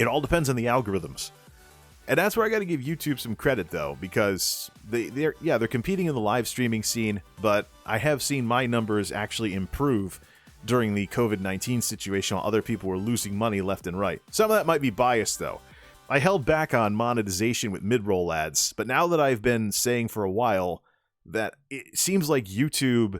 It all depends on the algorithms. And that's where I got to give YouTube some credit, though, because they're competing in the live streaming scene, but I have seen my numbers actually improve during the COVID-19 situation while other people were losing money left and right. Some of that might be biased, though. I held back on monetization with mid-roll ads, but now that I've been saying for a while that it seems like YouTube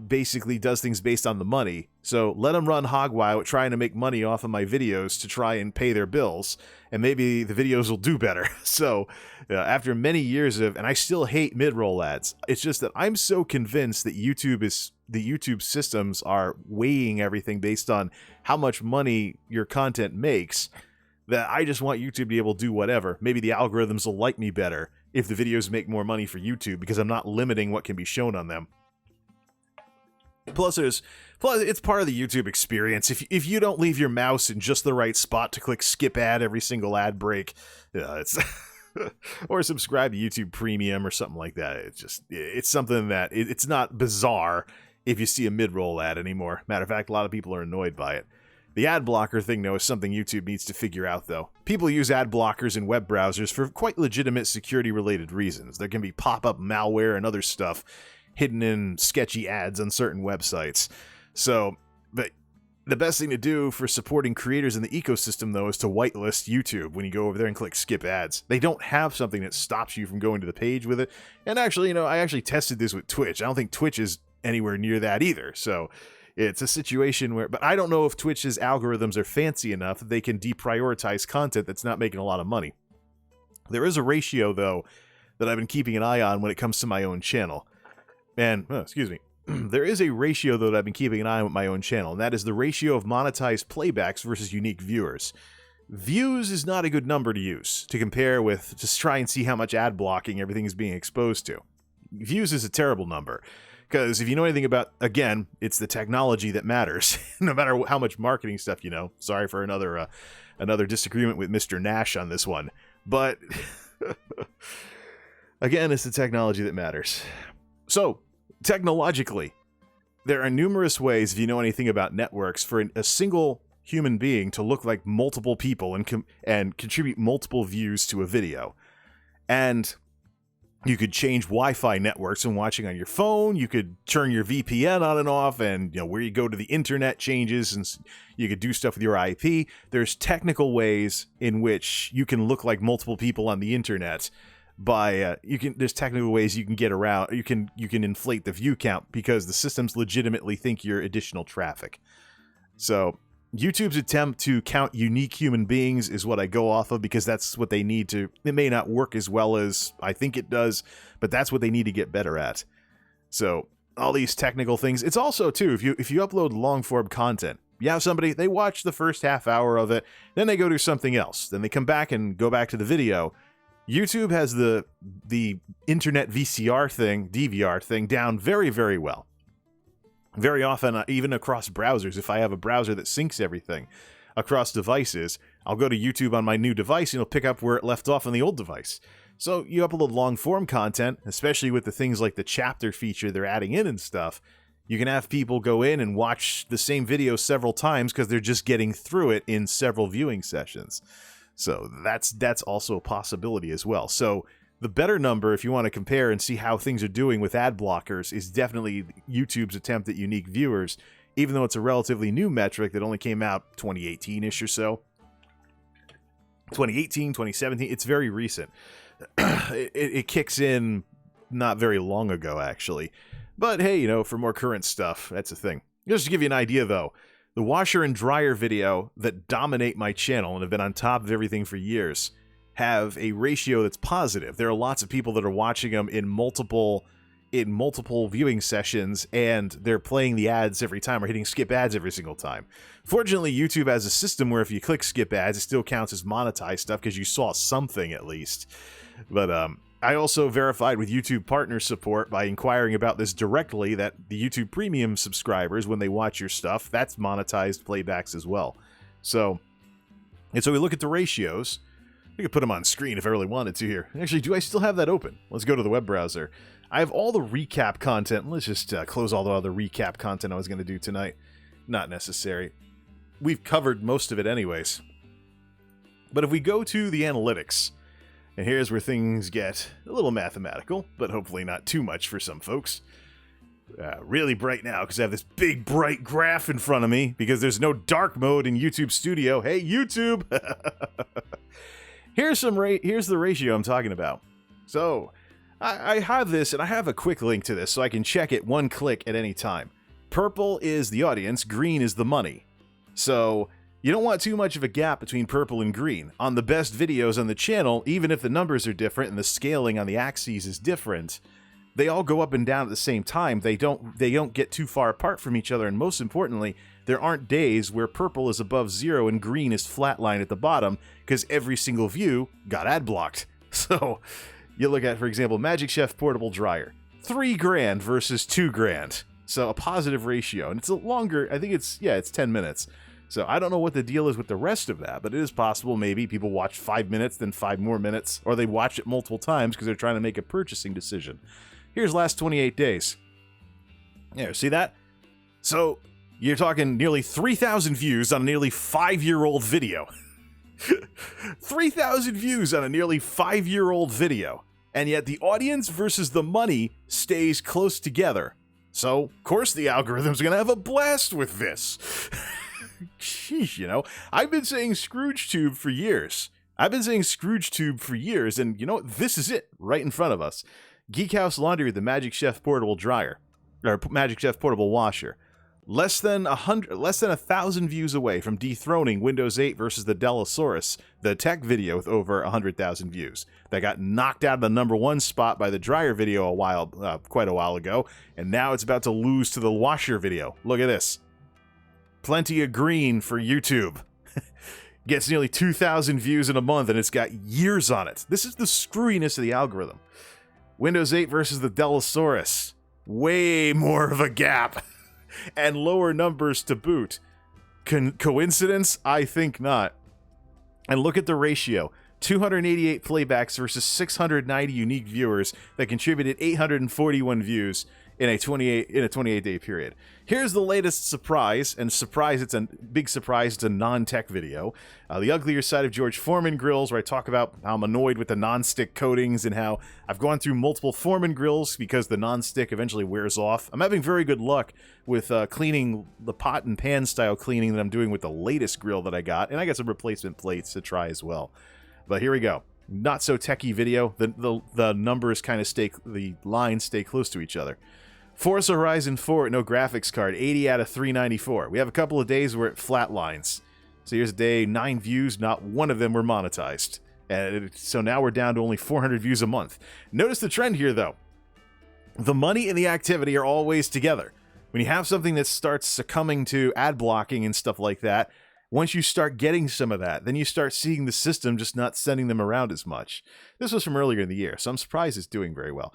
basically does things based on the money, so let them run hog wild trying to make money off of my videos to try and pay their bills, and maybe the videos will do better. So after many years of, and I still hate mid-roll ads, it's just that I'm so convinced that the YouTube systems are weighing everything based on how much money your content makes, that I just want YouTube to be able to do whatever. Maybe the algorithms will like me better if the videos make more money for YouTube because I'm not limiting what can be shown on them. Plus, it's part of the YouTube experience. If you don't leave your mouse in just the right spot to click skip ad every single ad break, it's or subscribe to YouTube Premium or something like that. It's something that it's not bizarre if you see a mid-roll ad anymore. Matter of fact, a lot of people are annoyed by it. The ad blocker thing, though, is something YouTube needs to figure out, though. People use ad blockers in web browsers for quite legitimate security-related reasons. There can be pop-up malware and other stuff hidden in sketchy ads on certain websites. So, but the best thing to do for supporting creators in the ecosystem, though, is to whitelist YouTube when you go over there and click skip ads. They don't have something that stops you from going to the page with it. And actually, I actually tested this with Twitch. I don't think Twitch is anywhere near that either. So it's a situation where, but I don't know if Twitch's algorithms are fancy enough that they can deprioritize content that's not making a lot of money. There is a ratio, though, that I've been keeping an eye on when it comes to my own channel. And, there is a ratio, though, that I've been keeping an eye on with my own channel, and that is the ratio of monetized playbacks versus unique viewers. Views is not a good number to use to compare with, just try and see how much ad blocking everything is being exposed to. Views is a terrible number, because if you know anything about, again, it's the technology that matters, no matter how much marketing stuff you know. Sorry for another disagreement with Mr. Nash on this one, but again, it's the technology that matters. So, technologically, there are numerous ways, if you know anything about networks, for a single human being to look like multiple people and contribute multiple views to a video. And you could change Wi-Fi networks and watching on your phone. You could turn your VPN on and off, and where you go to the internet changes, and you could do stuff with your IP. There's technical ways in which you can look like multiple people on the internet. There's technical ways you can get around. You can inflate the view count because the systems legitimately think you're additional traffic. So YouTube's attempt to count unique human beings is what I go off of, because that's what they need to. It may not work as well as I think it does, but that's what they need to get better at. So all these technical things. It's also too, if you upload long form content, you have somebody, they watch the first half hour of it, then they go do something else, then they come back and go back to the video. YouTube has the internet VCR thing, DVR thing down very, very well. Very often, even across browsers, if I have a browser that syncs everything across devices, I'll go to YouTube on my new device and it'll pick up where it left off on the old device. So you upload long-form content, especially with the things like the chapter feature they're adding in and stuff, you can have people go in and watch the same video several times because they're just getting through it in several viewing sessions. So that's also a possibility as well. So the better number, if you want to compare and see how things are doing with ad blockers, is definitely YouTube's attempt at unique viewers, even though it's a relatively new metric that only came out 2018-ish or so. 2018, 2017, it's very recent. It kicks in not very long ago, actually. But hey, for more current stuff, that's a thing. Just to give you an idea, though, the washer and dryer video that dominate my channel and have been on top of everything for years have a ratio that's positive. There are lots of people that are watching them in multiple viewing sessions, and they're playing the ads every time or hitting skip ads every single time. Fortunately, YouTube has a system where if you click skip ads, it still counts as monetized stuff because you saw something at least. But I also verified with YouTube partner support by inquiring about this directly that the YouTube Premium subscribers, when they watch your stuff, that's monetized playbacks as well. So we look at the ratios. I could put them on screen if I really wanted to here. Actually, do I still have that open? Let's go to the web browser. I have all the recap content. Let's just close all the other recap content I was going to do tonight. Not necessary. We've covered most of it anyways. But if we go to the analytics, and here's where things get a little mathematical, but hopefully not too much for some folks. Really bright now because I have this big bright graph in front of me because there's no dark mode in YouTube Studio. Hey, YouTube! Here's the ratio I'm talking about. So, I have this, and I have a quick link to this so I can check it one click at any time. Purple is the audience, green is the money. So, you don't want too much of a gap between purple and green. On the best videos on the channel, even if the numbers are different and the scaling on the axes is different, they all go up and down at the same time. They don't get too far apart from each other, and most importantly, there aren't days where purple is above 0 and green is flatline at the bottom, because every single view got ad blocked. So, you look at, for example, Magic Chef Portable Dryer. $3,000 versus $2,000. So, a positive ratio. And it's a longer, I think it's 10 minutes. So, I don't know what the deal is with the rest of that, but it is possible maybe people watch 5 minutes, then 5 more minutes, or they watch it multiple times because they're trying to make a purchasing decision. Here's last 28 days. Yeah, see that? So, you're talking nearly 3,000 views on a nearly 5-year-old video. 3,000 views on a nearly 5-year-old video. And yet the audience versus the money stays close together. So, of course the algorithm's gonna have a blast with this. Sheesh, you know. I've been saying ScroogeTube for years. And you know what? This is it, right in front of us. Geek House Laundry with the Magic Chef Portable Dryer. Or Magic Chef Portable Washer. Less than 1,000 views away from dethroning Windows 8 versus the Dellosaurus, the tech video with over 100,000 views. That got knocked out of the #1 spot by the dryer video quite a while ago, and now it's about to lose to the washer video. Look at this. Plenty of green for YouTube. Gets nearly 2,000 views in a month, and it's got years on it. This is the screwiness of the algorithm. Windows 8 versus the Dellosaurus. Way more of a gap. And lower numbers to boot. Coincidence? I think not. And look at the ratio. 288 playbacks versus 690 unique viewers that contributed 841 views in a 28-day period. Here's the latest surprise, and surprise, it's a big surprise, it's a non-tech video. The uglier side of George Foreman grills, where I talk about how I'm annoyed with the non-stick coatings and how I've gone through multiple Foreman grills because the non-stick eventually wears off. I'm having very good luck with cleaning the pot and pan style cleaning that I'm doing with the latest grill that I got, and I got some replacement plates to try as well. But here we go. Not so techie video. The numbers kind of the lines stay close to each other. Forza Horizon 4, no graphics card, 80 out of 394. We have a couple of days where it flatlines. So here's a day, 9 views, not one of them were monetized. And so now we're down to only 400 views a month. Notice the trend here, though. The money and the activity are always together. When you have something that starts succumbing to ad blocking and stuff like that, once you start getting some of that, then you start seeing the system just not sending them around as much. This was from earlier in the year, so I'm surprised it's doing very well.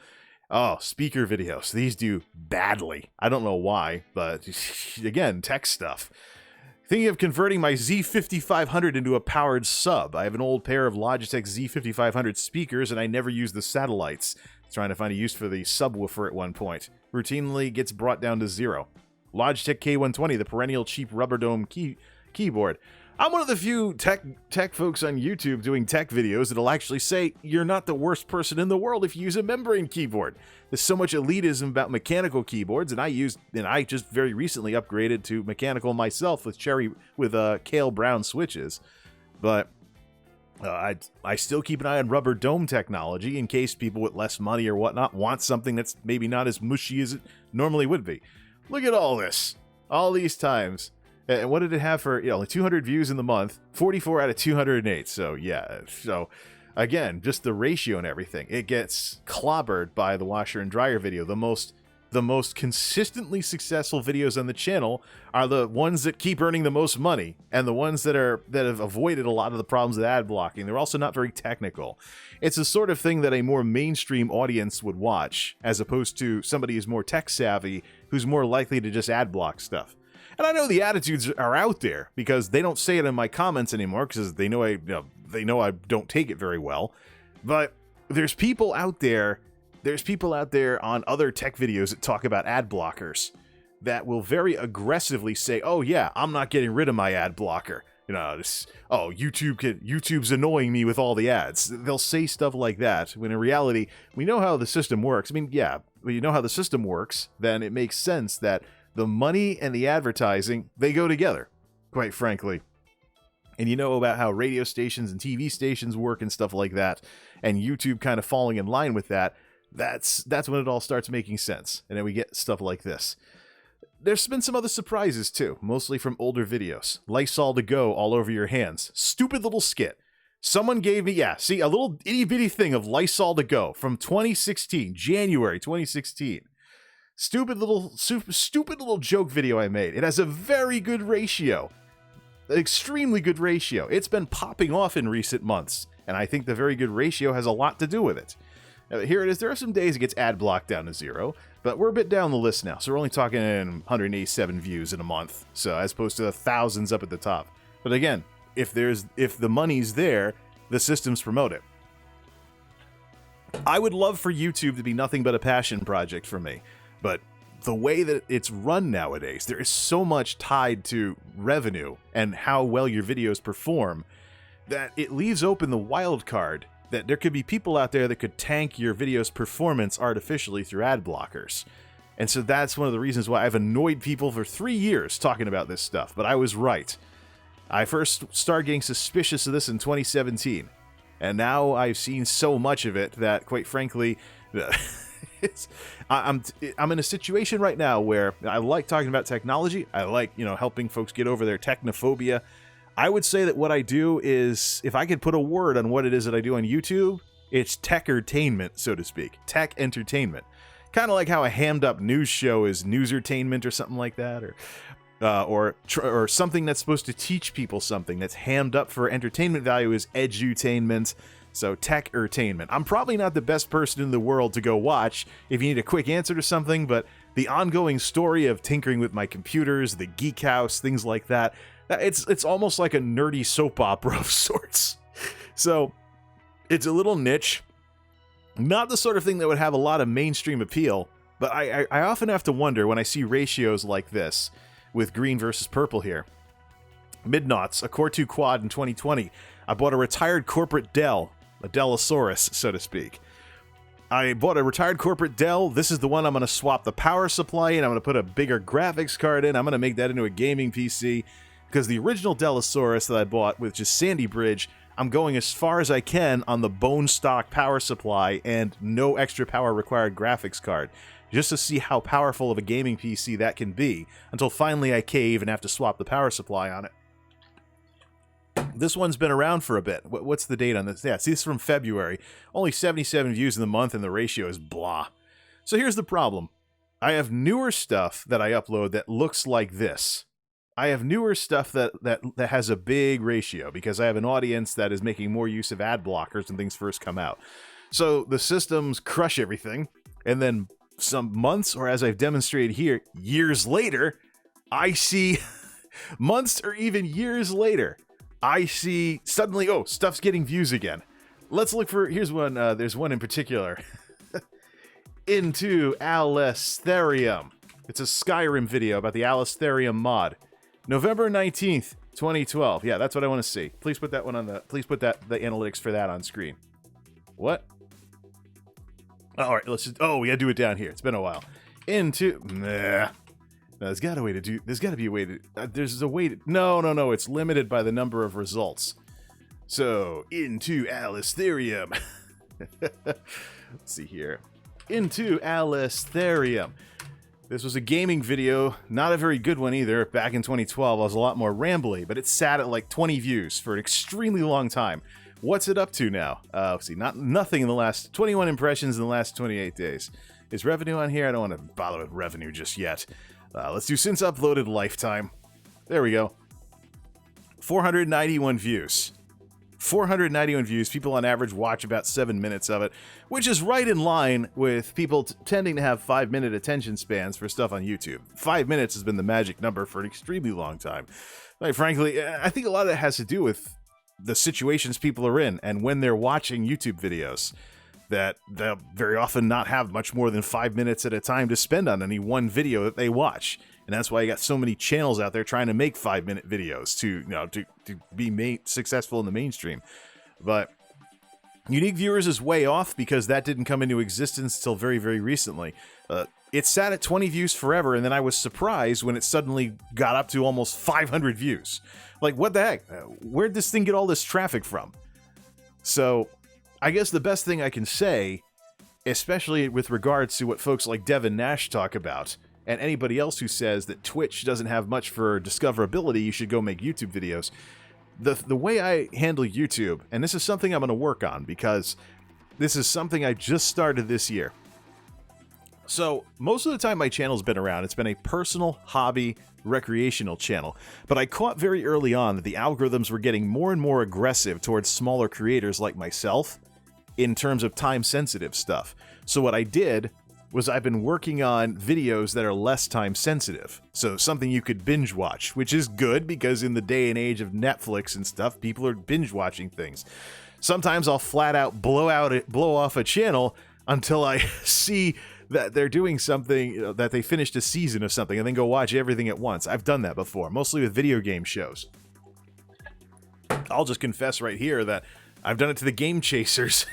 Oh, speaker videos. These do badly. I don't know why, but again, tech stuff. Thinking of converting my Z5500 into a powered sub. I have an old pair of Logitech Z5500 speakers, and I never use the satellites. Trying to find a use for the subwoofer at one point. Routinely gets brought down to 0. Logitech K120, the perennial cheap rubber dome keyboard. I'm one of the few tech folks on YouTube doing tech videos that'll actually say you're not the worst person in the world if you use a membrane keyboard. There's so much elitism about mechanical keyboards, and I just very recently upgraded to mechanical myself with Kale Brown switches. But I still keep an eye on rubber dome technology in case people with less money or whatnot want something that's maybe not as mushy as it normally would be. Look at all this. All these times. And what did it have for, only 200 views in the month? 44 out of 208. So, yeah. So, again, just the ratio and everything. It gets clobbered by the washer and dryer video. The most consistently successful videos on the channel are the ones that keep earning the most money, and the ones that have avoided a lot of the problems with ad blocking. They're also not very technical. It's the sort of thing that a more mainstream audience would watch, as opposed to somebody who's more tech savvy, who's more likely to just ad block stuff. And I know the attitudes are out there because they don't say it in my comments anymore because they know I don't take it very well. But there's people out there. There's people out there on other tech videos that talk about ad blockers that will very aggressively say, "Oh yeah, I'm not getting rid of my ad blocker." YouTube's annoying me with all the ads. They'll say stuff like that, when in reality, we know how the system works. I mean, yeah, when you know how the system works, then it makes sense that the money and the advertising, they go together, quite frankly. And you know about how radio stations and TV stations work and stuff like that, and YouTube kind of falling in line with that. That's when it all starts making sense, and then we get stuff like this. There's been some other surprises too, mostly from older videos. Lysol to go all over your hands. Stupid little skit. Someone gave me, a little itty bitty thing of Lysol to go from 2016, January 2016. Stupid little joke video I made. It has a very good ratio. An extremely good ratio. It's been popping off in recent months, and I think the very good ratio has a lot to do with it. Here it is. There are some days it gets ad block down to 0, but we're a bit down the list now, so we're only talking 187 views in a month, so as opposed to the thousands up at the top. But again, if the money's there, the systems promote it. I would love for YouTube to be nothing but a passion project for me, but the way that it's run nowadays, there is so much tied to revenue and how well your videos perform that it leaves open the wild card that there could be people out there that could tank your video's performance artificially through ad blockers. And so that's one of the reasons why I've annoyed people for 3 years talking about this stuff, but I was right. I first started getting suspicious of this in 2017, and now I've seen so much of it that, quite frankly, I'm in a situation right now where I like talking about technology. I like, helping folks get over their technophobia. I would say that what I do is, if I could put a word on what it is that I do on YouTube, it's tech-ertainment, so to speak. Tech entertainment. Kind of like how a hammed-up news show is newsertainment or something like that, or something that's supposed to teach people something that's hammed up for entertainment value is edutainment. So tech-ertainment. I'm probably not the best person in the world to go watch if you need a quick answer to something, but the ongoing story of tinkering with my computers, the geek house, things like that, it's almost like a nerdy soap opera of sorts. So it's a little niche. Not the sort of thing that would have a lot of mainstream appeal, but I often have to wonder when I see ratios like this, with green versus purple here. Mid-noughts, a Core 2 quad in 2020. I bought a retired corporate Dell, a Dellosaurus, so to speak. I bought a retired corporate Dell. This is the one I'm going to swap the power supply in. I'm going to put a bigger graphics card in. I'm going to make that into a gaming PC, because the original Dellosaurus that I bought with just Sandy Bridge, I'm going as far as I can on the bone stock power supply and no extra power required graphics card, just to see how powerful of a gaming PC that can be, until finally I cave and have to swap the power supply on it. This one's been around for a bit. What's the date on this? Yeah, see, this is from February. Only 77 views in the month, and the ratio is blah. So here's the problem. I have newer stuff that I upload that looks like this. I have newer stuff that has a big ratio, because I have an audience that is making more use of ad blockers when things first come out. So the systems crush everything, and then some months, or as I've demonstrated here, years later, I see months or even years later, I see suddenly, oh, stuff's getting views again. Let's look for, here's one, there's one in particular. Into Alastherium. It's a Skyrim video about the Alastherium mod. November 19th, 2012. Yeah, that's what I want to see. Please put that one on the, please put the analytics for that on screen. What? All right, let's just, oh, we gotta do it down here. It's been a while. Into, nah. No, there's got to be a way to, there's a way to, no, it's limited by the number of results. So, into Alastherium. Let's see here. Into Alastherium. This was a gaming video, not a very good one either. Back in 2012, I was a lot more rambly, but it sat at like 20 views for an extremely long time. What's it up to now? Let's see, nothing in the last 21 impressions in the last 28 days. Is revenue on here? I don't want to bother with revenue just yet. Let's do since uploaded lifetime. There we go. 491 views. 491 views. People on average watch about 7 minutes of it, which is right in line with people tending to have 5-minute attention spans for stuff on YouTube. 5 minutes has been the magic number for an extremely long time. Like, frankly, I think a lot of that has to do with the situations people are in and when they're watching YouTube videos, that they'll very often not have much more than 5 minutes at a time to spend on any one video that they watch. And that's why you got so many channels out there trying to make 5-minute videos to be successful in the mainstream. But unique viewers is way off because that didn't come into existence till very, very recently. It sat at 20 views forever, and then I was surprised when it suddenly got up to almost 500 views. Like, what the heck? Where'd this thing get all this traffic from? So, I guess the best thing I can say, especially with regards to what folks like Devin Nash talk about, and anybody else who says that Twitch doesn't have much for discoverability, you should go make YouTube videos. The way I handle YouTube, and this is something I'm going to work on because this is something I just started this year. So, most of the time my channel's been around, it's been a personal, hobby, recreational channel. But I caught very early on that the algorithms were getting more and more aggressive towards smaller creators like myself in terms of time-sensitive stuff. So what I did was I've been working on videos that are less time-sensitive. So something you could binge-watch, which is good because in the day and age of Netflix and stuff, people are binge-watching things. Sometimes I'll flat-out blow off a channel until I see that they're doing something, that they finished a season of something, and then go watch everything at once. I've done that before, mostly with video game shows. I'll just confess right here that I've done it to the Game Chasers.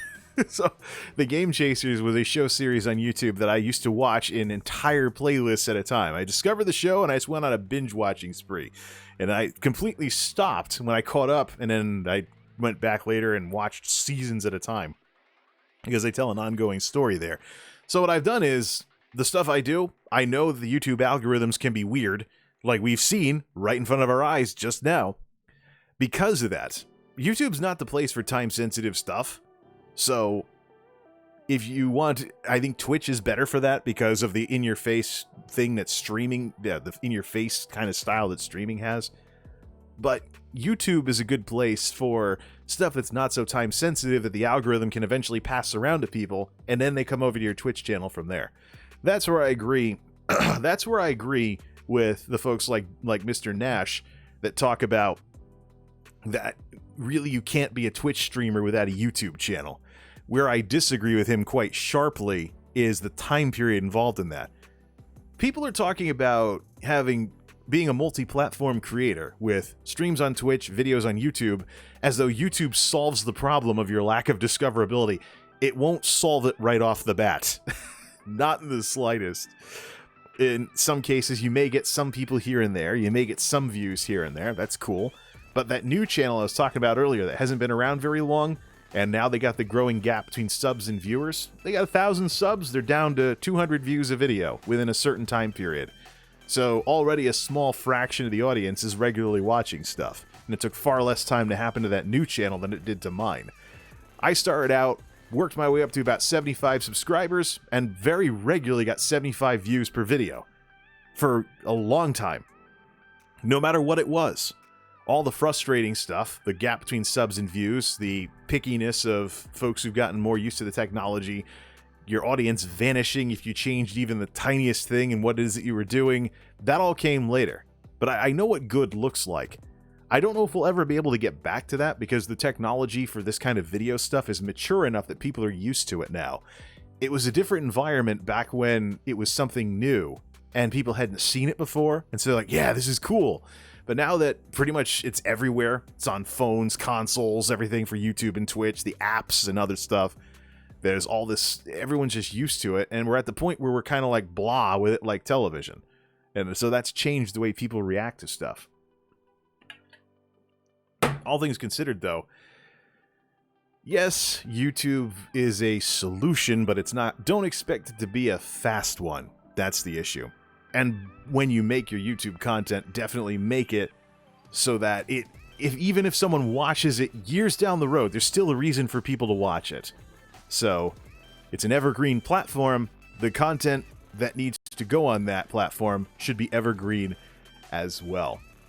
So, the Game Chasers was a show series on YouTube that I used to watch in entire playlists at a time. I discovered the show, and I just went on a binge-watching spree. And I completely stopped when I caught up, and then I went back later and watched seasons at a time. Because they tell an ongoing story there. So what I've done is, the stuff I do, I know the YouTube algorithms can be weird, like we've seen right in front of our eyes just now. Because of that, YouTube's not the place for time-sensitive stuff. So, if you want, I think Twitch is better for that because of the in-your-face thing that streaming, the in-your-face kind of style that streaming has. But YouTube is a good place for stuff that's not so time-sensitive that the algorithm can eventually pass around to people, and then they come over to your Twitch channel from there. That's where I agree. That's where I agree with the folks like Mr. Nash that talk about that really you can't be a Twitch streamer without a YouTube channel. Where I disagree with him quite sharply is the time period involved in that. People are talking about being a multi-platform creator with streams on Twitch, videos on YouTube, as though YouTube solves the problem of your lack of discoverability. It won't solve it right off the bat. Not in the slightest. In some cases, you may get some people here and there. You may get some views here and there. That's cool. But that new channel I was talking about earlier that hasn't been around very long, and now they got the growing gap between subs and viewers. They got 1,000 subs, they're down to 200 views a video within a certain time period. So already a small fraction of the audience is regularly watching stuff. And it took far less time to happen to that new channel than it did to mine. I started out, worked my way up to about 75 subscribers, and very regularly got 75 views per video. For a long time. No matter what it was. All the frustrating stuff, the gap between subs and views, the pickiness of folks who've gotten more used to the technology, your audience vanishing if you changed even the tiniest thing in what it is that you were doing, that all came later. But I know what good looks like. I don't know if we'll ever be able to get back to that because the technology for this kind of video stuff is mature enough that people are used to it now. It was a different environment back when it was something new and people hadn't seen it before, and so they're like, yeah, this is cool. But now that pretty much it's everywhere, it's on phones, consoles, everything for YouTube and Twitch, the apps and other stuff, there's all this, everyone's just used to it, and we're at the point where we're kind of like blah with it like television. And so that's changed the way people react to stuff. All things considered, though, yes, YouTube is a solution, but it's not, don't expect it to be a fast one. That's the issue. And when you make your YouTube content, definitely make it so that even if someone watches it years down the road, there's still a reason for people to watch it. So, it's an evergreen platform. The content that needs to go on that platform should be evergreen as well.